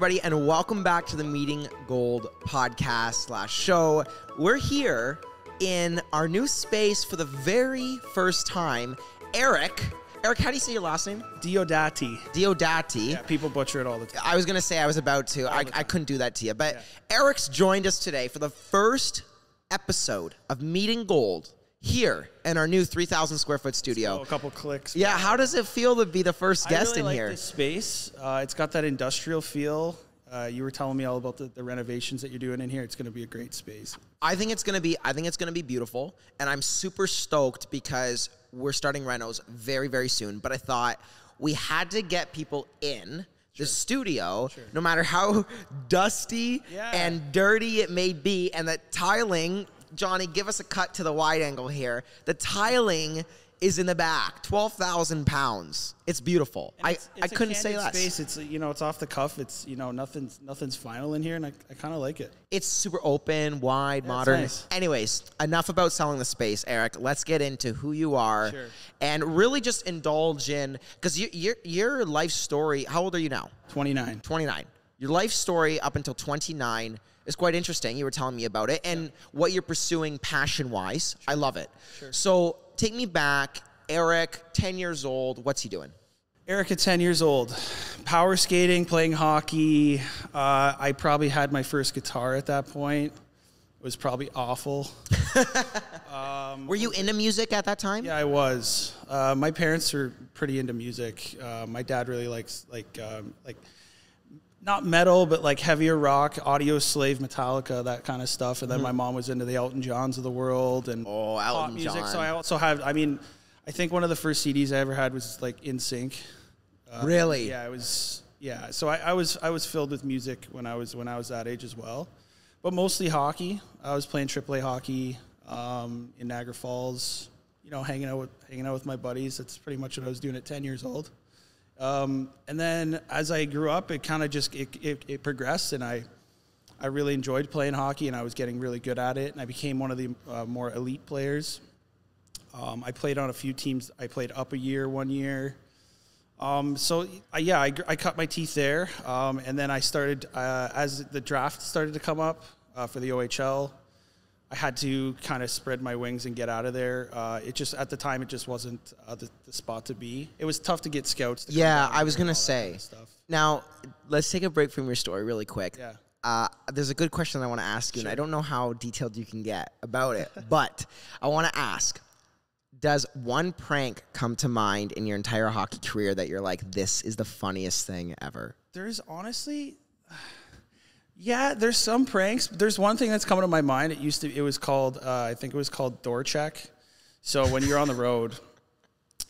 everybody, and welcome back to the Meeting Gold podcast / show. We're here in our new space for the very first time. Eric, how do you say your last name? Diodati. Diodati. Yeah, people butcher it all the time. I was going to say I was about to. I couldn't do that to you. But yeah. Eric's joined us today for the first episode of Meeting Gold here in our new 3,000 square foot studio. So a couple clicks. Yeah, how does it feel to be the first guest in here? I here? like this space. It's got that industrial feel. You were telling me all about the renovations that you're doing in here. It's going to be a great space. I think it's going to be beautiful, and I'm super stoked because we're starting renos very, very soon. But I thought we had to get people in the studio, no matter how dusty and dirty it may be, and the tiling. Johnny, give us a cut to the wide angle here. The tiling is in the back, 12,000 pounds. It's beautiful. I couldn't say less. Space. It's it's off the cuff. It's nothing's final in here, and I kind of like it. It's super open, wide, modern. Nice. Anyways, enough about selling the space, Eric. Let's get into who you are and really just indulge in, because your life story. How old are you now? 29. 29. Your life story up until 29 is quite interesting. You were telling me about it and what you're pursuing passion-wise. I love it. So take me back. Eric, 10 years old. What's he doing? Eric at 10 years old. Power skating, playing hockey. I probably had my first guitar at that point. It was probably awful. Were you into music at that time? Yeah, I was. My parents were pretty into music. My dad really likes not metal, but like heavier rock, Audio Slave, Metallica, that kind of stuff. And then my mom was into the Elton Johns of the world and pop music. John. So I also have, I think one of the first CDs I ever had was like In Sync. Really? Yeah, it was. Yeah, so I was filled with music when I was that age as well, but mostly hockey. I was playing AAA hockey in Niagara Falls. Hanging out with my buddies. That's pretty much what I was doing at 10 years old. And then as I grew up, it kind of just it progressed, and I really enjoyed playing hockey, and I was getting really good at it, and I became one of the more elite players. I played on a few teams. I played up a year, 1 year. I cut my teeth there, and then I started as the draft started to come up for the OHL. I had to kind of spread my wings and get out of there. At the time, it just wasn't the spot to be. It was tough to get scouts. I was going to say. Now, let's take a break from your story really quick. Yeah. There's a good question I want to ask you, and I don't know how detailed you can get about it, but I want to ask, does one prank come to mind in your entire hockey career that you're like, this is the funniest thing ever? There's honestly... Yeah, there's some pranks. There's one thing that's coming to my mind. It was called, I think it was called door check. So when you're on the road,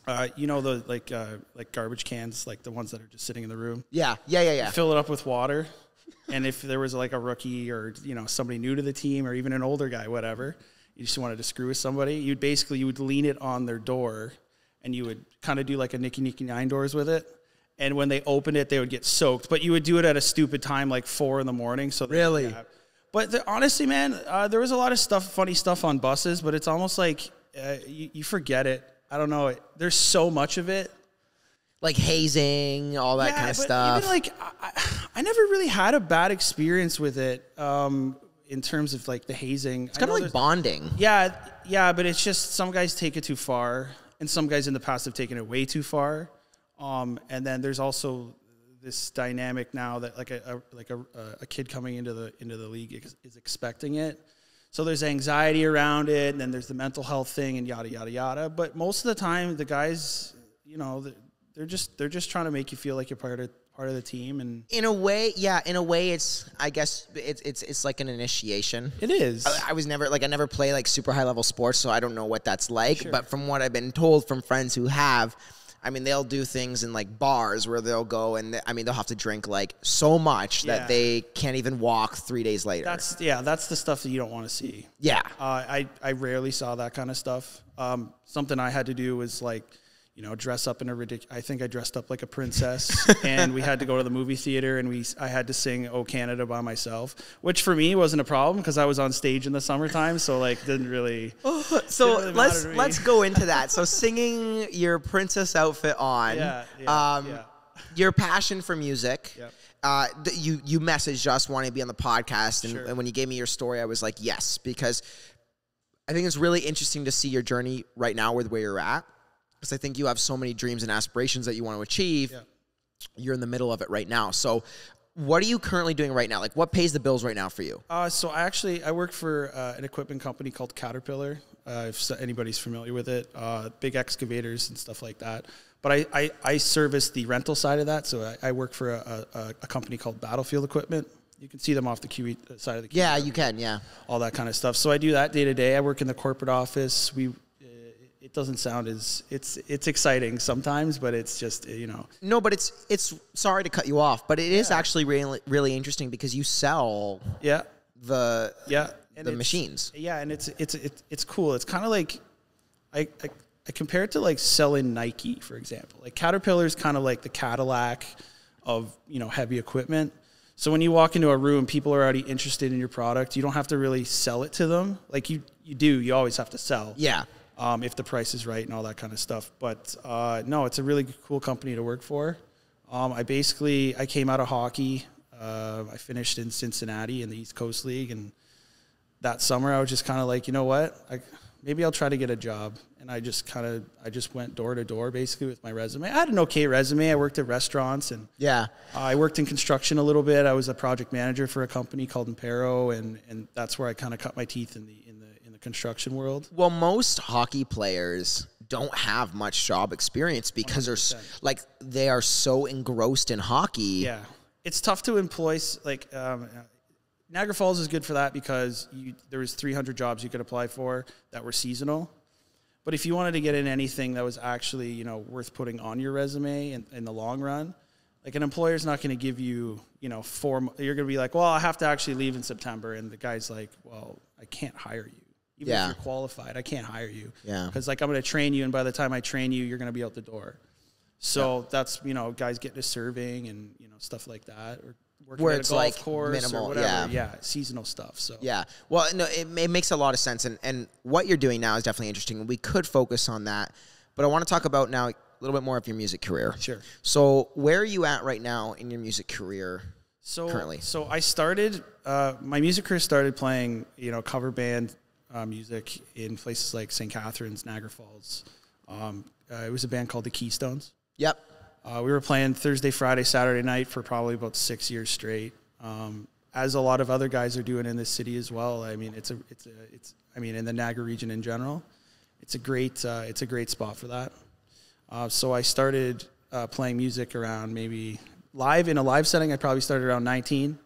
the like garbage cans, like the ones that are just sitting in the room. Yeah. You fill it up with water, and if there was like a rookie or somebody new to the team or even an older guy, whatever, you just wanted to screw with somebody, you would lean it on their door, and you would kind of do like a Nicky Nine Doors with it. And when they opened it, they would get soaked. But you would do it at a stupid time, like 4 a.m. So really? Yeah. But honestly, man, there was a lot of funny stuff on buses, but it's almost like you forget it. I don't know. There's so much of it. Like hazing, all that kind of stuff. Even like, I never really had a bad experience with it in terms of like the hazing. It's kind of like bonding. Yeah, but it's just some guys take it too far, and some guys in the past have taken it way too far. And then there's also this dynamic now that like a kid coming into the league is expecting it. So there's anxiety around it, and then there's the mental health thing, and yada yada yada. But most of the time, the guys, they're just trying to make you feel like you're part of the team. And in a way, it's I guess it's like an initiation. It is. I never play like super high level sports, so I don't know what that's like. Sure. But from what I've been told from friends who have. They'll do things in like bars where they'll go and they'll have to drink like so much that they can't even walk 3 days later. That's the stuff that you don't want to see. Yeah. I rarely saw that kind of stuff. Something I had to do was like, dress up in I think I dressed up like a princess and we had to go to the movie theater and I had to sing "Oh Canada" by myself, which for me wasn't a problem because I was on stage in the summertime. So like didn't really. Let's go into that. So singing your princess outfit on, your passion for music. Yep. you messaged us wanting to be on the podcast, and, Sure. and when you gave me your story, I was like, yes, because I think it's really interesting to see your journey right now with where you're at, because I think you have so many dreams and aspirations that you want to achieve. Yeah. You're in the middle of it right now. So what are you currently doing right now? Like, what pays the bills right now for you? So I work for an equipment company called Caterpillar, if anybody's familiar with it, big excavators and stuff like that. But I service the rental side of that. So I work for a company called Battlefield Equipment. You can see them off the QE side of the QE. Yeah, you can, yeah. All that kind of stuff. So I do that day to day. I work in the corporate office. It doesn't sound as, it's exciting sometimes, but it's just, you know. No, but it's sorry to cut you off, but it is actually really, really interesting because you sell the machines. Yeah, and it's cool. It's kind of like, I compare it to like selling Nike, for example. Like Caterpillar is kind of like the Cadillac of, you know, heavy equipment. So when you walk into a room, people are already interested in your product. You don't have to really sell it to them. Like you always have to sell. Yeah. If the price is right and all that kind of stuff. But no, it's a really cool company to work for. I came out of hockey. I finished in Cincinnati in the East Coast League. And that summer I was just kind of like, you know what? Maybe I'll try to get a job. And I just went door to door basically with my resume. I had an okay resume. I worked at restaurants and I worked in construction a little bit. I was a project manager for a company called Impero, and that's where I kind of cut my teeth in the construction world. Well, most hockey players don't have much job experience because 100%. they are so engrossed in hockey. Yeah, it's tough to employ. Niagara Falls is good for that because there was 300 jobs you could apply for that were seasonal. But if you wanted to get in anything that was actually, you know, worth putting on your resume in the long run, like an employer's not going to give you, you know, you're going to be like, well, I have to actually leave in September. And the guy's like, well, I can't hire you. Even if you're qualified, I can't hire you. Yeah. Because like I'm going to train you, and by the time I train you, you're going to be out the door. So that's, you know, guys get to serving and, you know, stuff like that, or working where at it's a golf like course minimal, or whatever. Yeah, seasonal stuff. So yeah, well, no, it makes a lot of sense, and what you're doing now is definitely interesting. We could focus on that, but I want to talk about now a little bit more of your music career. Sure. So where are you at right now in your music career? Currently? So I started my music career started playing, you know, cover band music in places like St. Catharines, Niagara Falls. It was a band called the Keystones. Yep. We were playing Thursday, Friday, Saturday night for probably about 6 years straight. As a lot of other guys are doing in this city as well. I mean, it's in the Niagara region in general, it's a great spot for that. So I started playing music around maybe in a live setting. I probably started around 19.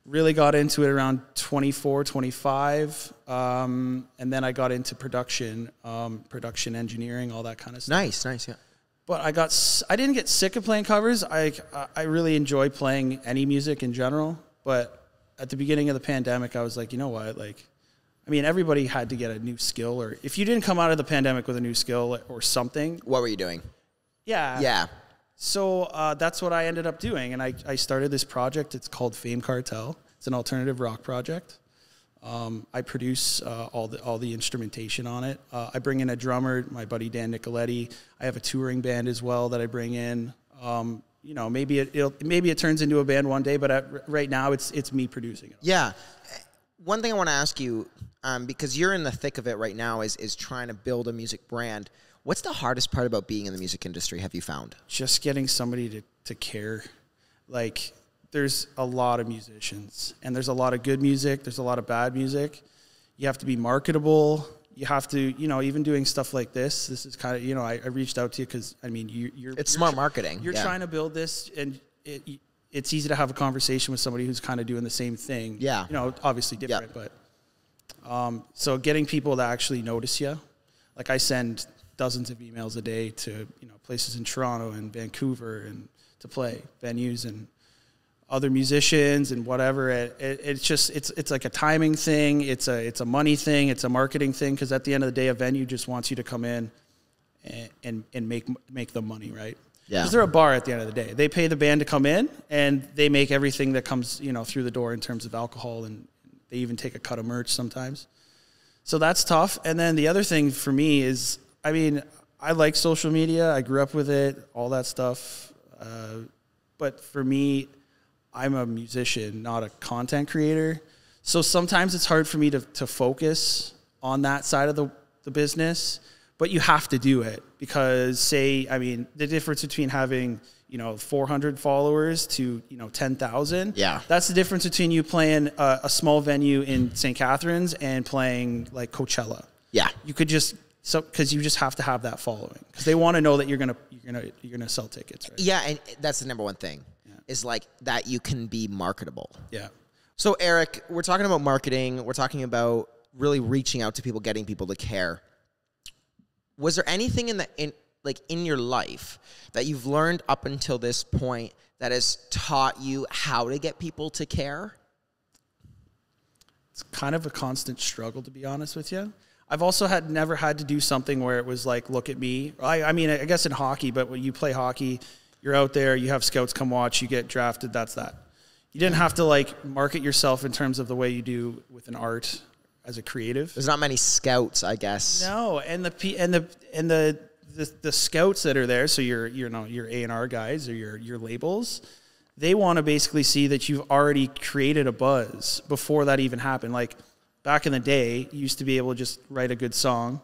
Really got into it around 24, 25. And then I got into production engineering, all that kind of stuff. Nice, yeah. But I didn't get sick of playing covers. I really enjoy playing any music in general. But at the beginning of the pandemic, I was like, you know what? Like, I mean, everybody had to get a new skill, or if you didn't come out of the pandemic with a new skill or something. What were you doing? Yeah. Yeah. So that's what I ended up doing. And I started this project. It's called Fame Cartel. It's an alternative rock project. I produce all the instrumentation on it. I bring in a drummer, my buddy Dan Nicoletti. I have a touring band as well that I bring in. You know, maybe it turns into a band one day, but right now it's me producing it. Yeah. One thing I want to ask you, because you're in the thick of it right now, is trying to build a music brand. What's the hardest part about being in the music industry, have you found? Just getting somebody to care. Like, there's a lot of musicians, and there's a lot of good music. There's a lot of bad music. You have to be marketable. You have to, you know, even doing stuff like this is kind of, you know, I reached out to you because, I mean, you're smart marketing. You're trying to build this, and it's easy to have a conversation with somebody who's kind of doing the same thing. Yeah. You know, obviously different, but so getting people to actually notice you. Like, I send dozens of emails a day to, you know, places in Toronto and Vancouver and to play venues and other musicians and whatever. It's just, it's like a timing thing. It's a money thing. It's a marketing thing. Cause at the end of the day, a venue just wants you to come in and make them money. Right. Yeah. Cause they're a bar at the end of the day. They pay the band to come in, and they make everything that comes, you know, through the door in terms of alcohol, and they even take a cut of merch sometimes. So that's tough. And then the other thing for me is, I mean, I like social media. I grew up with it, all that stuff. But for me, I'm a musician, not a content creator. So sometimes it's hard for me to focus on that side of the business, but you have to do it because the difference between having, 400 followers to, 10,000. Yeah. That's the difference between you playing a small venue in St. Catharines and playing like Coachella. Yeah. You could because you just have to have that following because they want to know that you're gonna sell tickets. Right? Yeah. And that's the number one thing is like that you can be marketable. Yeah. So Eric, we're talking about marketing. We're talking about really reaching out to people, getting people to care. Was there anything in your life that you've learned up until this point that has taught you how to get people to care? It's kind of a constant struggle, to be honest with you. I've also never had to do something where it was like, look at me. I guess in hockey, but when you play hockey, you're out there, you have scouts come watch, you get drafted, that's that. You didn't have to like market yourself in terms of the way you do with an art as a creative. There's not many scouts, I guess. No, and the scouts that are there, so your A&R guys or your labels, they want to basically see that you've already created a buzz before that even happened. Like back in the day, you used to be able to just write a good song,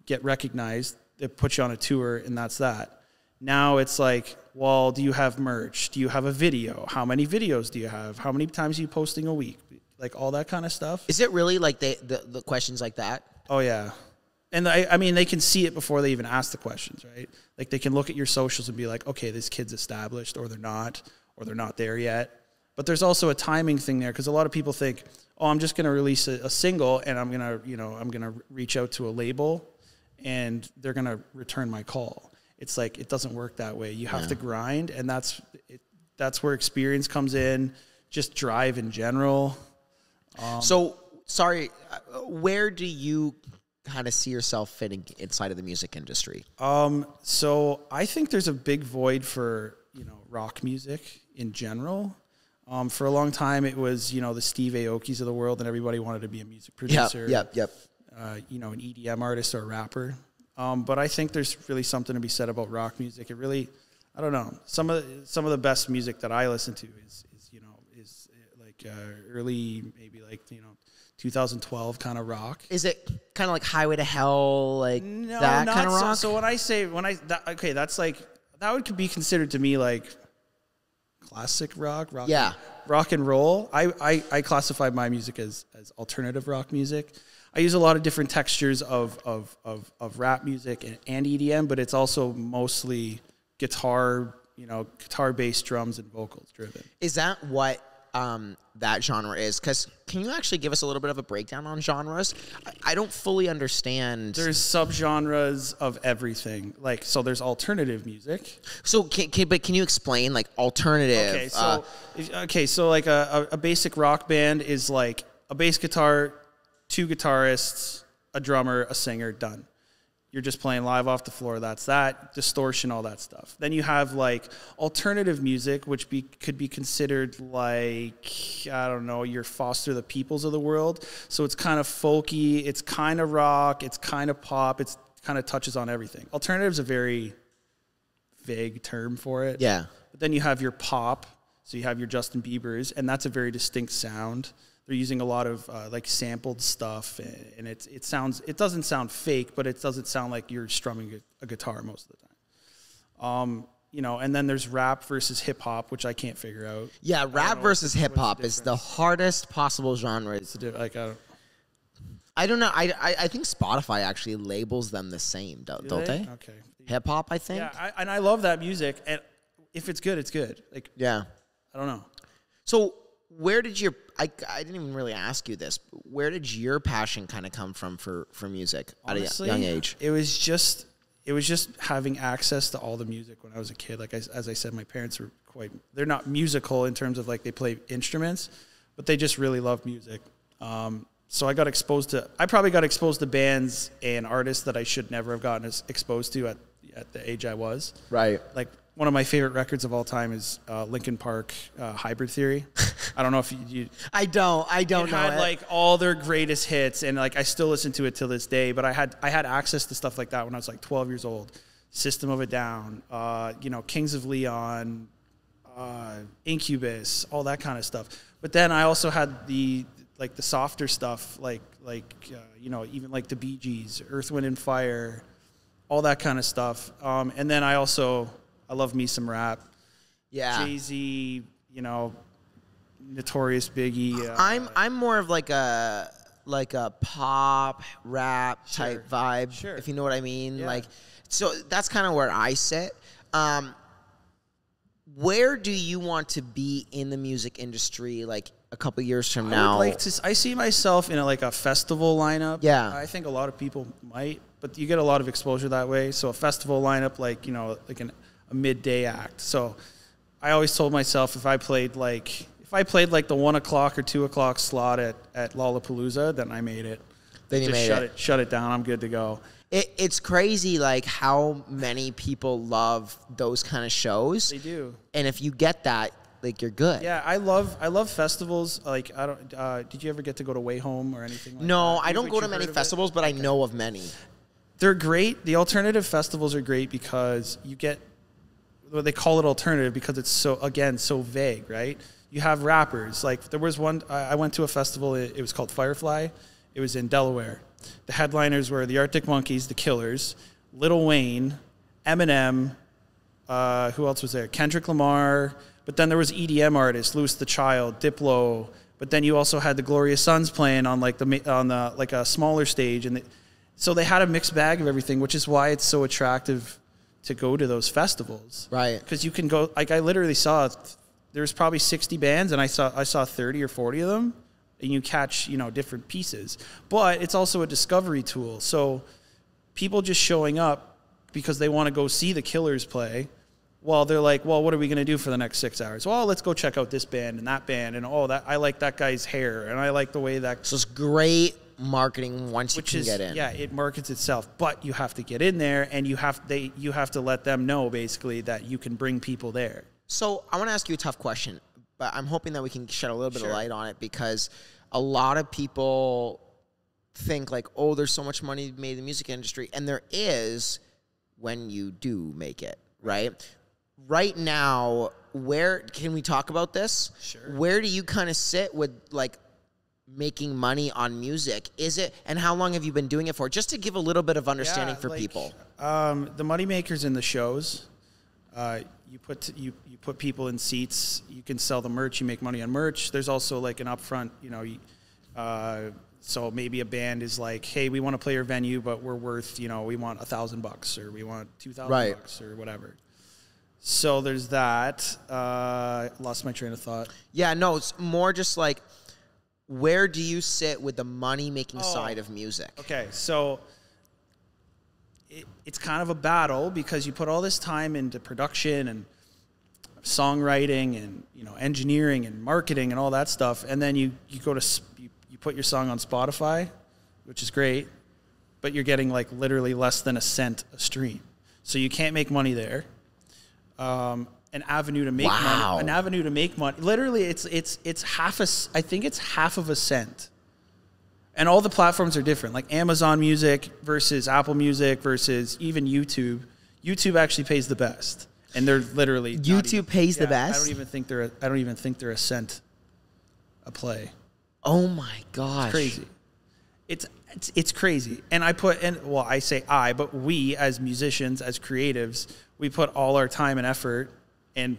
get recognized, they put you on a tour, and that's that. Now it's like, well, do you have merch? Do you have a video? How many videos do you have? How many times are you posting a week? Like all that kind of stuff. Is it really like the questions like that? Oh, yeah. And they can see it before they even ask the questions, right? Like they can look at your socials and be like, okay, this kid's established or they're not there yet. But there's also a timing thing there because a lot of people think, oh, I'm just going to release a single and I'm going to reach out to a label and they're going to return my call. It's like, it doesn't work that way. You have to grind, and that's where experience comes in, just drive in general. So, sorry, where do you kind of see yourself fitting inside of the music industry? So I think there's a big void for, rock music in general. For a long time, it was, the Steve Aokis of the world, and everybody wanted to be a music producer. Yep. An EDM artist or a rapper. But I think there's really something to be said about rock music. It really, I don't know. Some of the best music that I listen to is like early, maybe like 2012 kind of rock. Is it kind of like Highway to Hell, like no, that not kind of rock? So that's like that would be considered to me like classic rock. Yeah, rock and roll. I classify my music as alternative rock music. I use a lot of different textures of rap music and EDM, but it's also mostly guitar, guitar-based drums and vocals driven. Is that what that genre is? Because can you actually give us a little bit of a breakdown on genres? I don't fully understand. There's subgenres of everything. Like, so there's alternative music. So, but can you explain like alternative? So like a basic rock band is like a bass guitar, 2 guitarists, a drummer, a singer, done. You're just playing live off the floor. That's that. Distortion, all that stuff. Then you have like alternative music, which could be considered like, I don't know, your Foster the Peoples of the world. So it's kind of folky, it's kind of rock, it's kind of pop, it's kind of touches on everything. Alternative is a very vague term for it. Yeah. But then you have your pop, so you have your Justin Biebers, and that's a very distinct sound. They're using a lot of like sampled stuff, and it doesn't sound fake, but it doesn't sound like you're strumming a guitar most of the time. And then there's rap versus hip hop, which I can't figure out. Yeah, rap versus hip hop is the hardest possible genre. I don't know. I think Spotify actually labels them the same, don't they? Okay. Hip hop, I think. Yeah, and I love that music, and if it's good, it's good. Like, yeah, I don't know. So where did I didn't even really ask you this. Where did your passion kind of come from for music? Honestly, at a young age? It was just having access to all the music when I was a kid. Like as I said, my parents were they're not musical in terms of like they play instruments, but they just really love music. So I probably got exposed to bands and artists that I should never have gotten exposed to at the age I was. Right. Like one of my favorite records of all time is Linkin Park, Hybrid Theory. I don't know if you I don't know. It had like all their greatest hits, and like I still listen to it till this day. But I had access to stuff like that when I was like 12 years old. System of a Down, Kings of Leon, Incubus, all that kind of stuff. But then I also had the softer stuff, you know, even like the Bee Gees, Earth, Wind and Fire, all that kind of stuff. And then I love me some rap. Yeah. Jay-Z, you know, Notorious Biggie. I'm more of like a pop rap type vibe, if you know what I mean. Yeah. Like, so that's kind of where I sit. Where do you want to be in the music industry, like a couple years from now? I see myself in a festival lineup. Yeah. I think a lot of people might, but you get a lot of exposure that way. So a festival lineup, like, you know, like a midday act. So I always told myself if I played like the 1 o'clock or 2 o'clock slot at Lollapalooza, then I made it. Then you made it. Shut it down. I'm good to go. It's crazy, like, how many people love those kind of shows. They do. And if you get that, like, you're good. Yeah, I love festivals. Like, I don't. Did you ever get to go to Way Home or anything like that? No, I don't go to many festivals, but I know of many. They're great. The alternative festivals are great because you get, well, they call it alternative because it's so vague, right? You have rappers. Like, there was one, I went to a festival, it was called Firefly. It was in Delaware. The headliners were the Arctic Monkeys, The Killers, Lil Wayne, Eminem, who else was there? Kendrick Lamar. But then there was EDM artists, Louis the Child, Diplo. But then you also had the Glorious Sons playing on a smaller stage, and so they had a mixed bag of everything, which is why it's so attractive to go to those festivals. Right. Because you can go. Like, I literally saw there was probably 60 bands, and I saw 30 or 40 of them. And you catch, you know, different pieces. But it's also a discovery tool. So people just showing up because they want to go see the Killers play, while they're like, well, what are we going to do for the next 6 hours? Well, let's go check out this band and that band, and that I like that guy's hair, and I like the way that. So it's great marketing once you can get in. Yeah, it markets itself, but you have to get in there, and you have to let them know basically that you can bring people there. So I want to ask you a tough question, but I'm hoping that we can shed a little bit of light on it, because a lot of people think like, oh, there's so much money made in the music industry, and there is when you do make it, right? Right now, where can we talk about this? Sure. Where do you kind of sit with like making money on music? Is it, and how long have you been doing it for? Just to give a little bit of understanding for people. The money makers in the shows. You put people in seats. You can sell the merch. You make money on merch. There's also like an upfront, you know. So maybe a band is like, hey, we want to play your venue, but we're worth, you know, we want $1,000 or we want $2,000 or whatever. So there's that. Lost my train of thought. Yeah, no, it's more just like, where do you sit with the money making side of music? Okay, so it's kind of a battle because you put all this time into production and songwriting and, you know, engineering and marketing and all that stuff, and then you put your song on Spotify, which is great, but you're getting like literally less than a cent a stream, so you can't make money there. An avenue to make money. An avenue to make money. Literally, it's I think it's half of a cent. And all the platforms are different, like Amazon Music versus Apple Music versus even YouTube. YouTube actually pays the best, and they're literally YouTube pays the best. I don't even think they're a cent a play. Oh my gosh, it's crazy. It's crazy. And I say I, but we as musicians, as creatives, we put all our time and effort and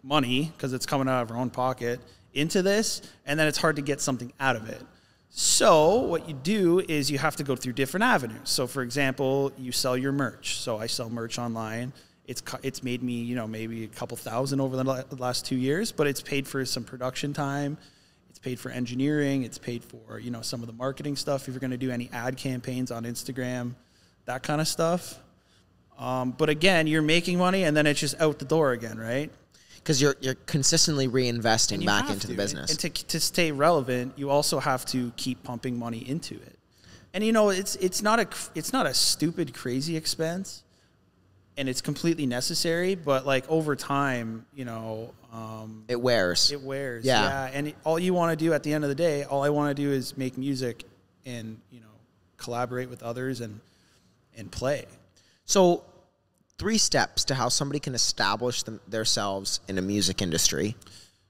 money, because it's coming out of our own pocket, into this, and then it's hard to get something out of it. So what you do is you have to go through different avenues. So for example, you sell your merch. So I sell merch online. It's made me, you know, maybe a couple thousand over the last 2 years, but it's paid for some production time. It's paid for engineering. It's paid for, you know, some of the marketing stuff. If you're going to do any ad campaigns on Instagram, that kind of stuff. But again, you're making money, and then it's just out the door again, right? Because you're consistently reinvesting back into the business. And to stay relevant, you also have to keep pumping money into it. And you know, it's not a stupid, crazy expense, and it's completely necessary. But like over time, you know, it wears. It wears. Yeah. And all you want to do at the end of the day, all I want to do is make music and, you know, collaborate with others and play. So 3 steps to how somebody can establish themselves in a music industry,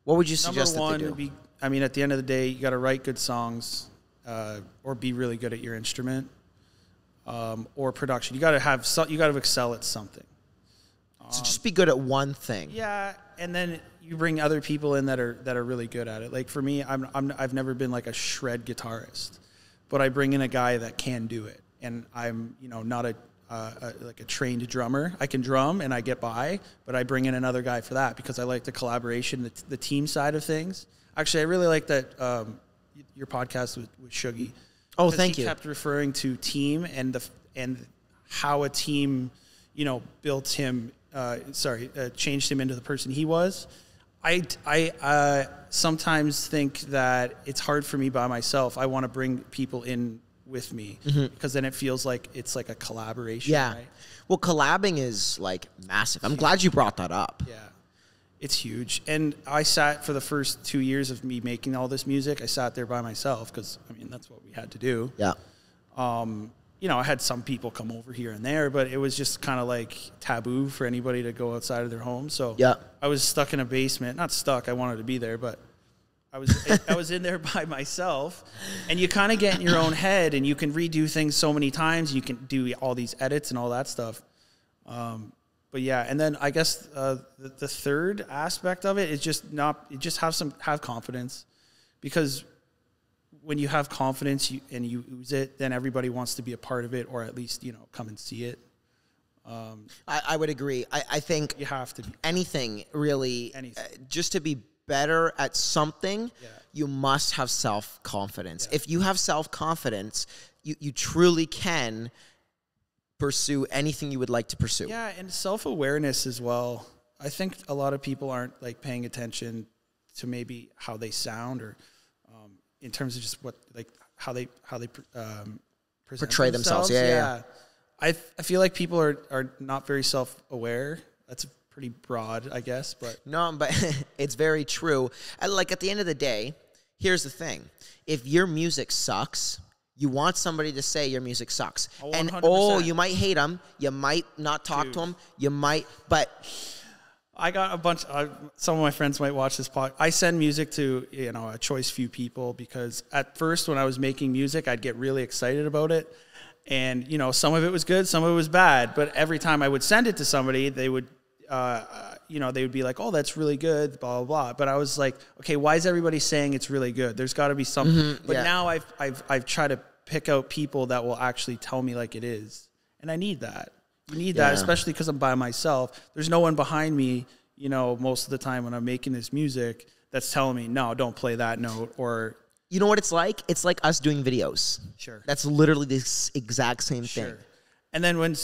what would you suggest that they do? Number one, I mean, at the end of the day, you got to write good songs or be really good at your instrument or production. You got to excel at something. So just be good at one thing. Yeah, and then you bring other people in that are really good at it. Like for me, I've never been like a shred guitarist, but I bring in a guy that can do it, and I'm not like a trained drummer. I can drum and I get by, but I bring in another guy for that because I like the collaboration, the team side of things. Actually, I really like that your podcast with Shuggy. Oh, thank you. He kept referring to team and how a team, built him. Changed him into the person he was. I sometimes think that it's hard for me by myself. I want to bring people in with me because then it feels like it's like a collaboration. Yeah. Right? Well, collabing is like massive. I'm glad you brought that up. Yeah. It's huge. And I sat for the first 2 years of me making all this music. I sat there by myself because, that's what we had to do. Yeah. I had some people come over here and there, but it was just kind of like taboo for anybody to go outside of their home. So yeah. I was stuck in a basement. Not stuck. I wanted to be there, but I was in there by myself. And you kind of get in your own head, and you can redo things so many times. You can do all these edits and all that stuff. But yeah, and then I guess the third aspect of it is just have confidence, because when you have confidence and you ooze it, then everybody wants to be a part of it, or at least come and see it. I would agree. I think you have to be. Anything really, just to be better at something, you must have self-confidence. Yeah. If you have self-confidence, you truly can pursue anything you would like to pursue. Yeah, and self-awareness as well. I think a lot of people aren't like paying attention to maybe how they sound, or in terms of just how they portray themselves. Yeah. I feel like people are not very self-aware. That's pretty broad, I guess, but no, but it's very true. Like at the end of the day, here's the thing: if your music sucks, you want somebody to say your music sucks. 100%. And you might hate them, you might not talk to them, you might, but I got a bunch. Some of my friends might watch this podcast. I send music to a choice few people, because at first when I was making music, I'd get really excited about it, and some of it was good, some of it was bad. But every time I would send it to somebody, they would, they would be like, "Oh, that's really good," blah blah blah. But I was like, okay, why is everybody saying it's really good? There's got to be something. Mm-hmm, but now I've tried to pick out people that will actually tell me like it is, and I need that. You need that, especially because I'm by myself. There's no one behind me, most of the time when I'm making this music that's telling me, no, don't play that note. Or you know what it's like? It's like us doing videos. Sure. That's literally this exact same thing. And then when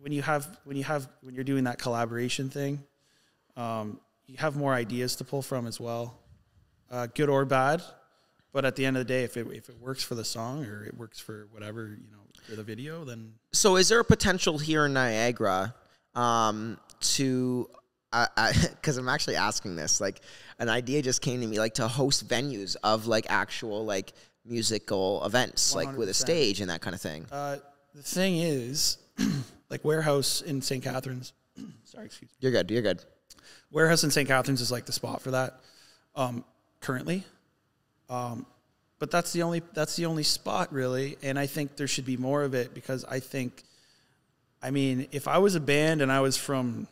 you're doing that collaboration thing, you have more ideas to pull from as well, good or bad. But at the end of the day, if it works for the song, or it works for whatever, for the video, then. So is there a potential here in Niagara because I'm actually asking this, like an idea just came to me, like to host venues of like actual like musical events, 100%. Like with a stage and that kind of thing? The thing is, like Warehouse in St. Catharines. Sorry, excuse me. You're good. Warehouse in St. Catharines is like the spot for that currently. But that's the only spot really, and I think there should be more of it, because if I was a band and I was from,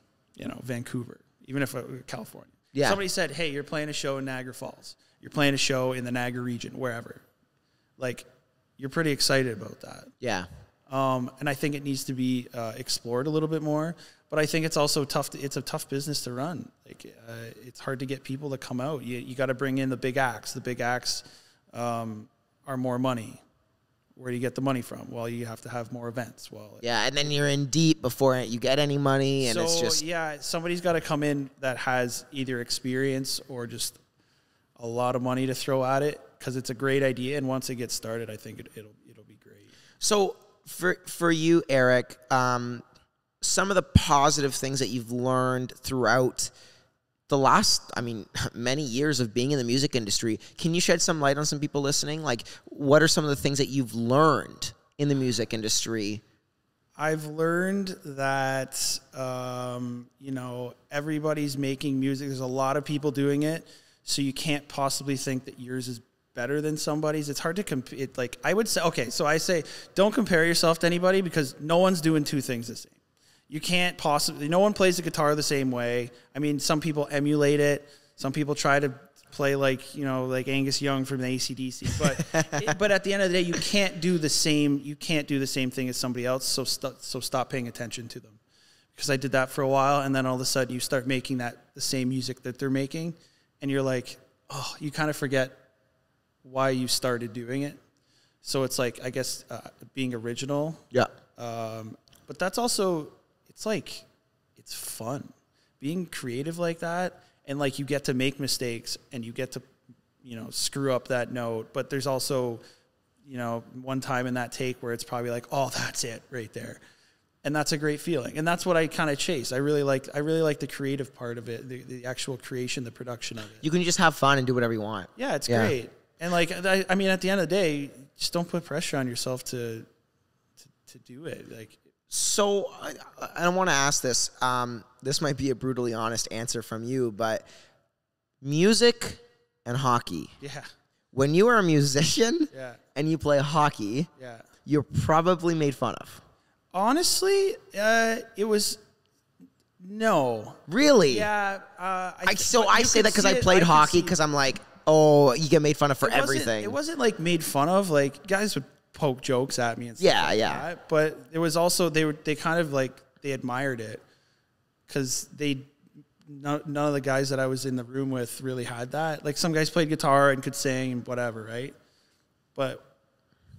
Vancouver, even if I were California, somebody said, "Hey, you're playing a show in Niagara Falls, you're playing a show in the Niagara region, wherever," like, you're pretty excited about that. Yeah. And I think it needs to be explored a little bit more. But I think it's also tough. It's a tough business to run. Like it's hard to get people to come out. You got to bring in the big acts. The big acts are more money. Where do you get the money from? Well, you have to have more events. And then you're in deep before you get any money, and it's just somebody's got to come in that has either experience or just a lot of money to throw at it, because it's a great idea, and once it gets started, I think it'll be great. So for you, Eric, some of the positive things that you've learned throughout the last, many years of being in the music industry, can you shed some light on some people listening? Like, what are some of the things that you've learned in the music industry? I've learned that, you know, everybody's making music. There's a lot of people doing it. So you can't possibly think that yours is better than somebody's. It's hard to compare. Like, I would say, okay, so I say, don't compare yourself to anybody because no one's doing two things the same. You can't possibly, no one plays the guitar the same way. I mean, some people emulate it. Some people try to play like, you know, like Angus Young from the AC/DC, but at the end of the day, you can't do the same thing as somebody else. So stop paying attention to them, because I did that for a while, and then all of a sudden you start making the same music that they're making, and you're like, oh, you kind of forget why you started doing it. So it's like, I guess, being original. Yeah. But that's also, it's like, it's fun being creative like that. And like, you get to make mistakes and you get to, you know, screw up that note. But there's also, you know, one time in that take where it's probably like, oh, that's it right there. And that's a great feeling. And that's what I kind of chase. I really like the creative part of it, the actual creation, the production of it. You can just have fun and do whatever you want. Yeah, it's great. And like, I mean, at the end of the day, just don't put pressure on yourself to do it. Like, so I want to ask this. This might be a brutally honest answer from you, but music and hockey. Yeah. When you are a musician and you play hockey, you're probably made fun of. Honestly, it was no. Really? Yeah. I say that because I played hockey, because I'm like, oh, you get made fun of for everything. It wasn't like made fun of. Like, guys would poke jokes at me and stuff like that. But it was also, they kind of like, they admired it, because none of the guys that I was in the room with really had that. Like, some guys played guitar and could sing and whatever, right? But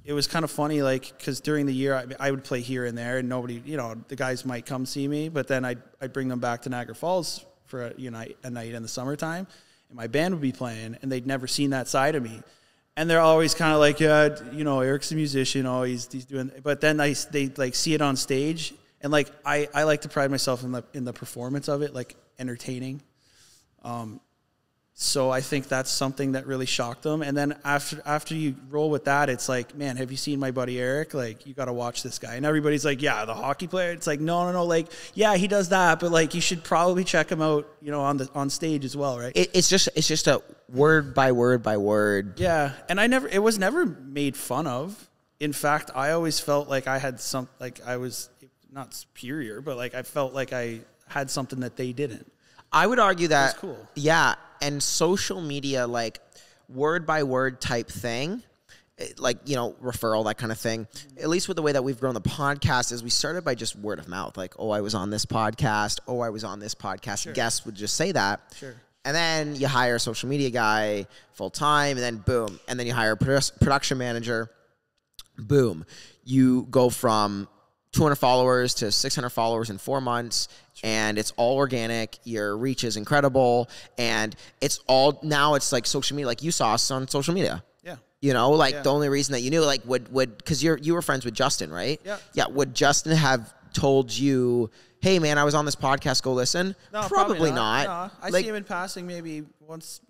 it was kind of funny, like, because during the year I would play here and there, and nobody, you know, the guys might come see me, but then I'd bring them back to Niagara Falls for a night in the summertime, and my band would be playing, and they'd never seen that side of me. And they're always kind of like, yeah, you know, Eric's a musician. Oh, he's doing. But then they like see it on stage, and like I like to pride myself in the performance of it, like entertaining. So I think that's something that really shocked them. And then after you roll with that, it's like, man, have you seen my buddy Eric? Like, you got to watch this guy. And everybody's like, yeah, the hockey player. It's like, no. Like, yeah, he does that, but like, you should probably check him out, you know, on stage as well, right? It's just a word by word by word. Yeah, and it was never made fun of. In fact, I always felt like I had like I was not superior, but like I felt like I had something that they didn't. I would argue that, that's cool. Yeah, and social media, like word by word type thing, like, you know, referral, that kind of thing. At least with the way that we've grown the podcast, is we started by just word of mouth. Like, oh, I was on this podcast. Oh, I was on this podcast. Sure. Guests would just say that. Sure. And then you hire a social media guy full time, and then boom. And then you hire a production manager. Boom. You go from 200 followers to 600 followers in 4 months, and it's all organic. Your reach is incredible, and it's all, now it's like social media. Like, you saw us on social media. Yeah. You know, like the only reason that you knew, like, would because you were friends with Justin, right? Yeah. Yeah. Would Justin have told you, hey man, I was on this podcast, go listen? No, probably not. No. I like, see him in passing maybe once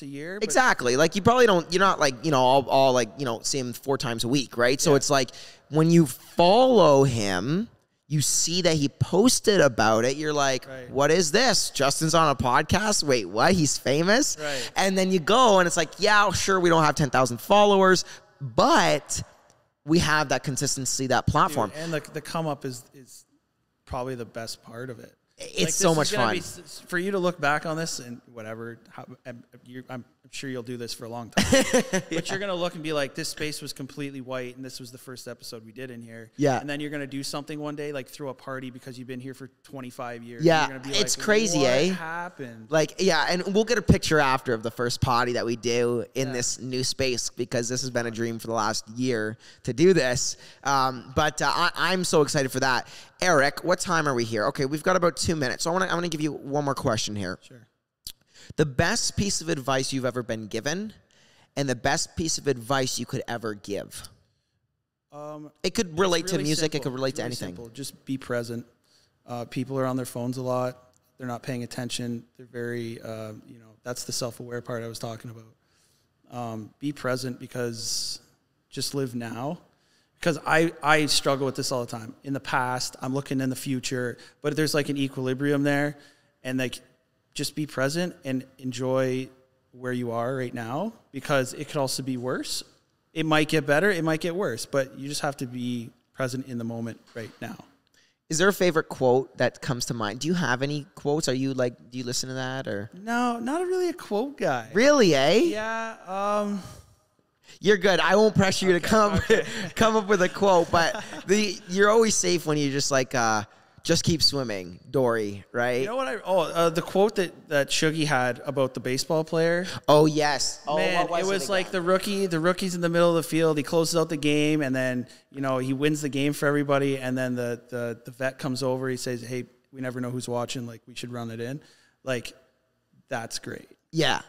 a year. But exactly. Like, you probably don't, you're not like, you know, all like, you know, see him 4 times a week, right? So it's like, when you follow him, you see that he posted about it. You're like, what is this? Justin's on a podcast? Wait, what? He's famous? Right. And then you go and it's like, yeah, sure, we don't have 10,000 followers, but we have that consistency, that platform. Dude, and the come up is probably the best part of it. It's like, so much fun. For you to look back on this and whatever, I'm sure you'll do this for a long time. But you're going to look and be like, this space was completely white, and this was the first episode we did in here. Yeah. And then you're going to do something one day, like throw a party because you've been here for 25 years. Yeah, you're gonna be it's like, crazy, what eh? happened? Like, yeah, and we'll get a picture after of the first potty that we do in this new space, because this has been a dream for the last year to do this. But I'm so excited for that. Eric, what time are we here? Okay, we've got about 2 minutes. So I'm gonna give you one more question here. Sure. The best piece of advice you've ever been given, and the best piece of advice you could ever give. It could relate to music. Simple. It could relate to anything. Simple. Just be present. People are on their phones a lot. They're not paying attention. They're very, that's the self-aware part I was talking about. Be present, because just live now. because I struggle with this all the time. In the past, I'm looking in the future, but there's like an equilibrium there, and like just be present and enjoy where you are right now, because it could also be worse. It might get better, it might get worse, but you just have to be present in the moment right now. Is there a favorite quote that comes to mind? Do you have any quotes? Are you like, do you listen to that or? No, not really a quote guy. Really, eh? Yeah. You're good. I won't pressure you to come up with a quote, but you're always safe when you just like just keep swimming, Dory, right? You know what? The quote that Shuggy had about the baseball player. Oh yes, Man, it was like the rookie's in the middle of the field. He closes out the game, and then he wins the game for everybody. And then the vet comes over. He says, "Hey, we never know who's watching. Like, we should run it in." Like, that's great. Yeah,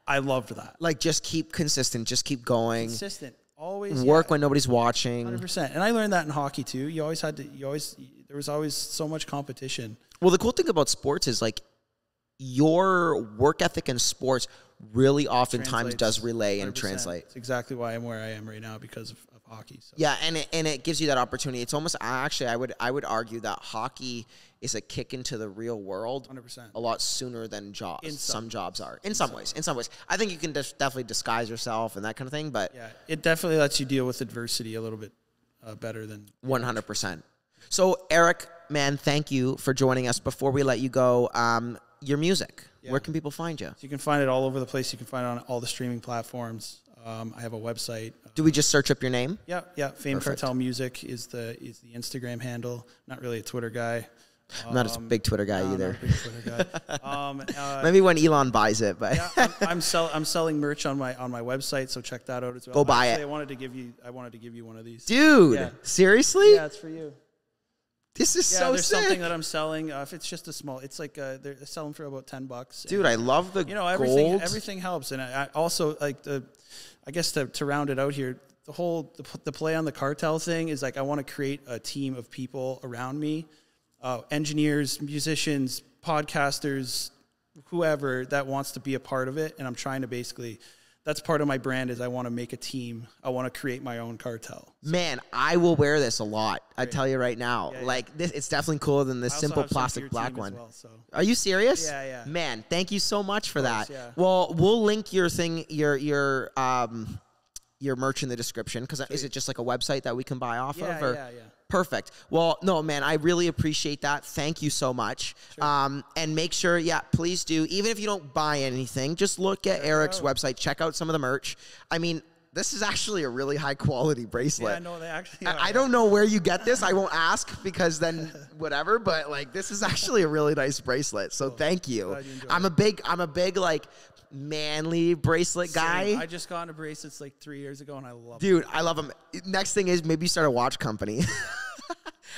I loved that. Like, just keep consistent. Just keep going. Consistent. Always work when nobody's watching. 100%. And I learned that in hockey too. There was always so much competition. Well, the cool thing about sports is like your work ethic in sports really oftentimes does relay and 100%. translate. It's exactly why I'm where I am right now, because of hockey. So. Yeah, and it gives you that opportunity. It's almost actually I would argue that hockey is a kick into the real world 100%. a lot sooner than jobs. Some jobs are. In some ways. I think you can definitely disguise yourself and that kind of thing, but yeah, it definitely lets you deal with adversity a little bit better than 100%. So Eric, man, thank you for joining us. Before we let you go, your music, where can people find you? So you can find it all over the place. You can find it on all the streaming platforms. I have a website. Do we just search up your name? Yeah. Fame Perfect. Cartel Music is the Instagram handle. Not really a Twitter guy. I'm not a big Twitter guy either. Not a big Twitter guy. Maybe when Elon buys it, but yeah, I'm selling merch on my website, so check that out as well. Go buy it. I wanted to give you one of these. Dude, seriously? Yeah, it's for you. This is so there's sick. something that I'm selling. If it's just a small, it's like they're selling for about $10. Dude, I love the gold. Everything helps, and I also like I guess to round it out here, the play on the cartel thing is like I want to create a team of people around me, engineers, musicians, podcasters, whoever that wants to be a part of it, and I'm trying to basically. That's part of my brand is I want to make a team. I want to create my own cartel. So. Man, I will wear this a lot. I tell you right now. Yeah. Like this, it's definitely cooler than this simple plastic black one. Well, so. Are you serious? Yeah. Man, thank you so much for that. Yeah. Well, we'll link your thing, your merch in the description. Because is it just like a website that we can buy off of? Or? Yeah. Perfect. Well, no, man, I really appreciate that. Thank you so much. Sure. And make sure, please do. Even if you don't buy anything, just look at Eric's website. Check out some of the merch. I mean, this is actually a really high quality bracelet. Yeah, no, they actually are. I don't know where you get this. I won't ask because then whatever. But like, this is actually a really nice bracelet. So thank you. I'm a big like manly bracelet guy. I just got into bracelets like 3 years ago, and I love them. Dude, I love them. Next thing is maybe start a watch company.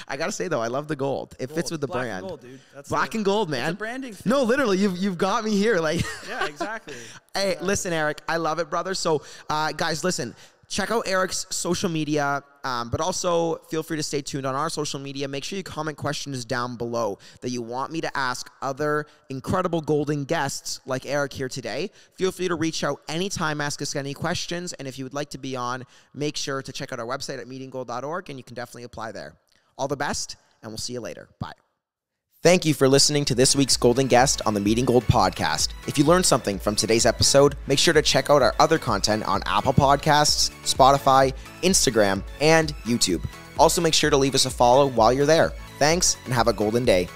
I gotta say though, I love the gold. It fits with the Black brand. And gold, dude. That's Black and gold, man. It's a branding thing. No, literally, you've got me here. Like, yeah, exactly. Hey, listen, Eric, I love it, brother. So, guys, listen. Check out Eric's social media, but also feel free to stay tuned on our social media. Make sure you comment questions down below that you want me to ask other incredible golden guests like Eric here today. Feel free to reach out anytime, ask us any questions, and if you would like to be on, make sure to check out our website at meetinggold.org, and you can definitely apply there. All the best, and we'll see you later. Bye. Thank you for listening to this week's Golden Guest on the Meeting Gold podcast. If you learned something from today's episode, make sure to check out our other content on Apple Podcasts, Spotify, Instagram, and YouTube. Also, make sure to leave us a follow while you're there. Thanks, and have a golden day.